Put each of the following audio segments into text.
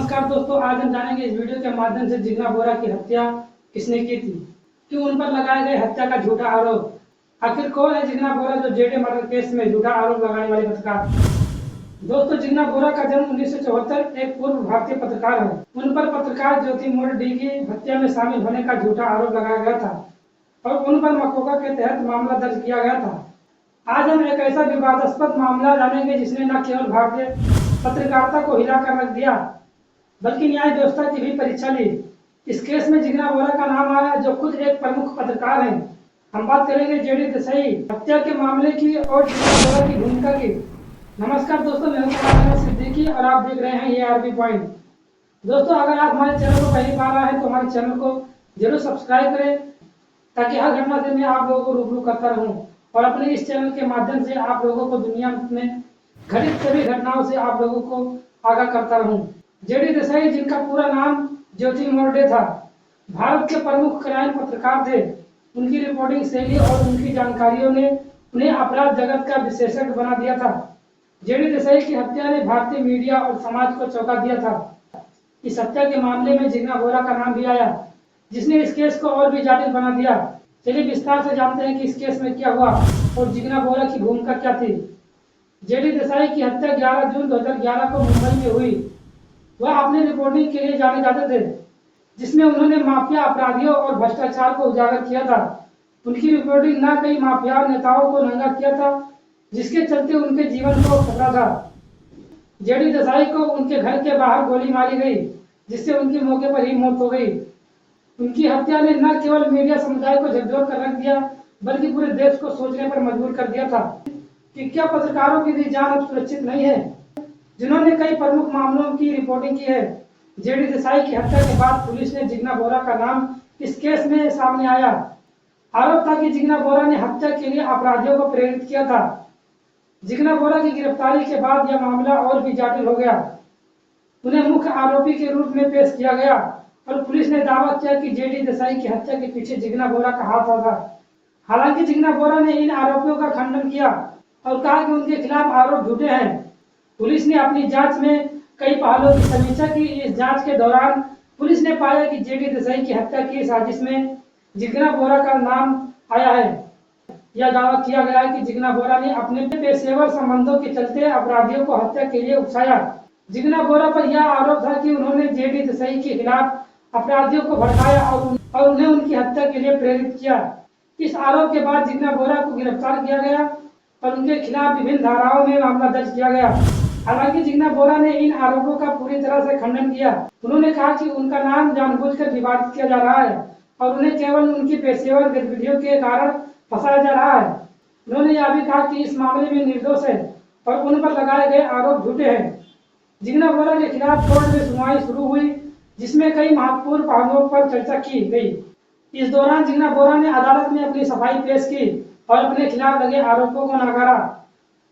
नमस्कार दोस्तों, आज हम जानेंगे इस वीडियो के माध्यम से जिग्ना बोरा की हत्या किसने की थी, क्यों उन पर लगाए गए हत्या का झूठा आरोप, आखिर कौन है जिग्ना बोरा जो जेडे मर्डर केस में झूठा आरोप लगाने वाले पत्रकार। दोस्तों, जिग्ना बोरा का जन्म 1974 एक पूर्व भारतीय पत्रकार है। उन पर पत्रकार ज्योति मोरडी की हत्या में शामिल होने का झूठा आरोप लगाया गया था और उन पर मकोका के तहत मामला दर्ज किया गया था। आज हम एक ऐसा विवादास्पद मामला जानेंगे जिसने न केवल भारतीय पत्रकारिता को हिलाकर रख दिया बल्कि न्याय व्यवस्था की भी परीक्षा ली। इस केस में जिग्ना बोरा का नाम आया जो खुद एक प्रमुख पत्रकार हैं। हम बात करेंगे जेडी देसाई हत्या के मामले की और जिग्ना बोरा की भूमिका की। नमस्कार दोस्तों, मैं हूं सिद्दीकी और आप देख रहे हैं ये आरबी पॉइंट। दोस्तों, अगर आप हमारे चैनल को पहली बार आए हैं तो हमारे चैनल को जरूर सब्सक्राइब करें ताकि हर घटना से मैं आप लोगों को रूबरू करता रहूं और अपने इस चैनल के माध्यम से आप लोगों को दुनिया में घटित सभी घटनाओं से आप लोगों को आगाह करता रहूं। जेडी देसाई, जिनका पूरा नाम ज्योति मोरडे था, भारत के प्रमुख क्राइम पत्रकार थे। उनकी रिपोर्टिंग शैली और उनकी जानकारियों ने उन्हें अपराध जगत का विशेषज्ञ बना दिया था। जेडी देसाई की हत्या ने भारतीय मीडिया और समाज को चौंका दिया था। इस हत्या के मामले में जिग्ना बोरा का नाम भी आया, जिसने इस केस को और भी जटिल बना दिया। चलिए विस्तार से जानते हैं कि इस केस में क्या हुआ और जिग्ना बोरा की भूमिका क्या थी। जेडी देसाई की हत्या 11 जून 2011 को मुंबई में हुई। वह अपने रिपोर्टिंग के लिए जाने जाते थे, जिसमें उन्होंने माफिया अपराधियों और भ्रष्टाचार को उजागर किया था। उनकी रिपोर्टिंग न कई माफिया नेताओं को नंगा किया था, जिसके चलते उनके जीवन को खतरा था। जेडी देसाई को उनके घर के बाहर गोली मारी गई, जिससे उनकी मौके पर ही मौत हो गई। उनकी हत्या ने न केवल मीडिया समुदाय को झकझोर कर रख दिया बल्कि पूरे देश को सोचने पर मजबूर कर दिया था कि क्या पत्रकारों की भी जान अब सुरक्षित नहीं है, जिन्होंने कई प्रमुख मामलों की रिपोर्टिंग की है। जेडी देसाई की हत्या के बाद पुलिस ने जिग्ना बोरा का नाम इस केस में सामने आया। आरोप था कि जिग्ना बोरा ने हत्या के लिए अपराधियों को प्रेरित किया था। जिग्ना बोरा की गिरफ्तारी के बाद यह मामला और भी जटिल हो गया। उन्हें मुख्य आरोपी के रूप में पेश किया गया और पुलिस ने दावा किया कि जेडी देसाई की हत्या के पीछे जिग्ना बोरा का हाथ था। हालांकि जिग्ना बोरा ने इन आरोपों का खंडन किया और कहा कि उनके खिलाफ आरोप झूठे हैं। पुलिस ने अपनी जांच में कई पहलुओं की समीक्षा की। इस जांच के दौरान पुलिस ने पाया कि जेडी देसाई की हत्या की साजिश में जिग्ना बोरा का नाम आया है। यह दावा किया गया है कि जिग्ना बोरा ने अपने पेशेवर संबंधों के चलते अपराधियों को हत्या के लिए उकसाया। जिग्ना बोरा पर यह आरोप था कि उन्होंने जेडी देसाई के खिलाफ अपराधियों को भड़काया और उन्हें उनकी हत्या के लिए प्रेरित किया। इस आरोप के बाद जिग्ना बोरा को गिरफ्तार किया गया और उनके खिलाफ विभिन्न धाराओं में मामला दर्ज किया गया। हालांकि जिग्ना बोरा ने इन आरोपों का पूरी तरह से खंडन किया। उन्होंने कहा कि उनका नाम जानबूझकर विवादित किया जा रहा है और उन्हें केवल उनकी पेशेवर गतिविधियों के कारण फंसाया जा रहा है। उन्होंने यह भी कहा कि इस मामले में निर्दोष है और उन पर लगाए गए आरोप झूठे हैं। जिग्ना बोरा के खिलाफ कोर्ट में सुनवाई शुरू हुई, जिसमें कई महत्वपूर्ण पहलुओं पर चर्चा की गई। इस दौरान जिग्ना बोरा ने अदालत में अपनी सफाई पेश की और अपने खिलाफ लगे आरोपों को नकारा।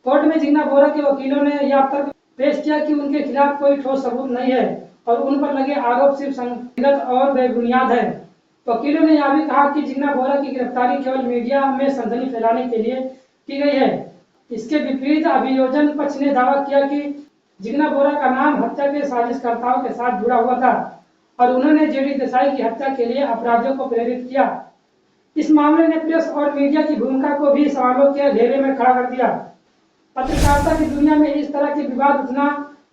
कोर्ट में जिग्ना बोरा के वकीलों ने यह तर्क पेश किया कि उनके खिलाफ कोई ठोस सबूत नहीं है और उन पर लगे आरोप सिर्फ संदिग्ध और बेबुनियाद है। वकीलों ने यह भी कहा कि जिग्ना बोरा की गिरफ्तारी केवल मीडिया में सनसनी फैलाने के लिए की गई है। इसके विपरीत अभियोजन पक्ष ने दावा किया कि जिग्ना बोरा का नाम हत्या के साजिशकर्ताओं के साथ जुड़ा हुआ था और उन्होंने जेडी देसाई की हत्या के लिए अपराधियों को प्रेरित किया। इस मामले ने प्रेस और मीडिया की भूमिका को भी सवालों के घेरे में खड़ा कर दिया। पत्रकारिता की दुनिया में इस तरह के विवाद उठना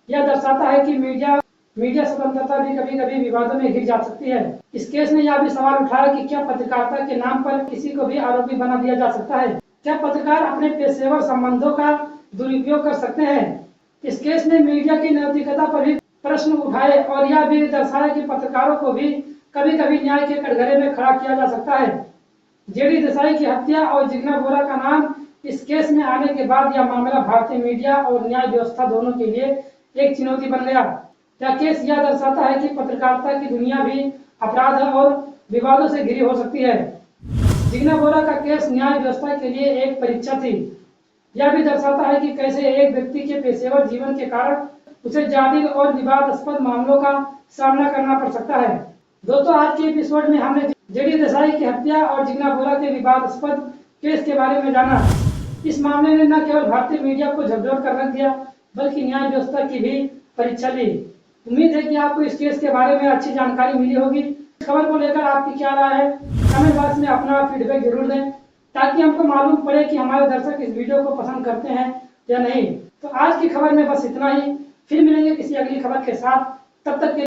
यह दर्शाता है कि मीडिया स्वतंत्रता भी कभी कभी विवादों में घिर जा सकती है। इस केस में यह भी सवाल उठाया कि क्या पत्रकारिता के नाम पर किसी को भी आरोपी बना दिया जा सकता है? क्या पत्रकार अपने पेशेवर संबंधों का दुरुपयोग कर सकते हैं? इस केस में मीडिया की नैतिकता पर भी प्रश्न उठाए और यह भी दर्शाया कि पत्रकारों को भी कभी कभी न्याय के कटघरे में खड़ा किया जा सकता है। जेडी देसाई की हत्या और जिग्ना बोरा का नाम इस केस में आने के बाद यह मामला भारतीय मीडिया और न्याय व्यवस्था दोनों के लिए एक चुनौती बन गया। यह केस यह दर्शाता है कि पत्रकारिता की दुनिया भी अपराध और विवादों से घिरी हो सकती है। जिग्ना बोरा का केस न्याय व्यवस्था के लिए एक परीक्षा थी। यह भी दर्शाता है कि कैसे एक व्यक्ति के पेशेवर जीवन के कारण उसे जटिल और विवादास्पद मामलों का सामना करना पड़ सकता है। दोस्तों, आज के एपिसोड में हमने जेडी देसाई की हत्या और जिग्ना बोरा के विवादास्पद केस के बारे में जाना। इस मामले ने न केवल भारतीय मीडिया को झकझोर कर रख दिया बल्कि न्याय व्यवस्था की भी परीक्षा ली। उम्मीद है कि आपको इस केस के बारे में अच्छी जानकारी मिली होगी। इस खबर को लेकर आपकी क्या राय है, कमेंट बॉक्स में अपना फीडबैक जरूर दें, ताकि हमको मालूम पड़े कि हमारे दर्शक इस वीडियो को पसंद करते हैं या नहीं। तो आज की खबर में बस इतना ही, फिर मिलेंगे किसी अगली खबर के साथ, तब तक के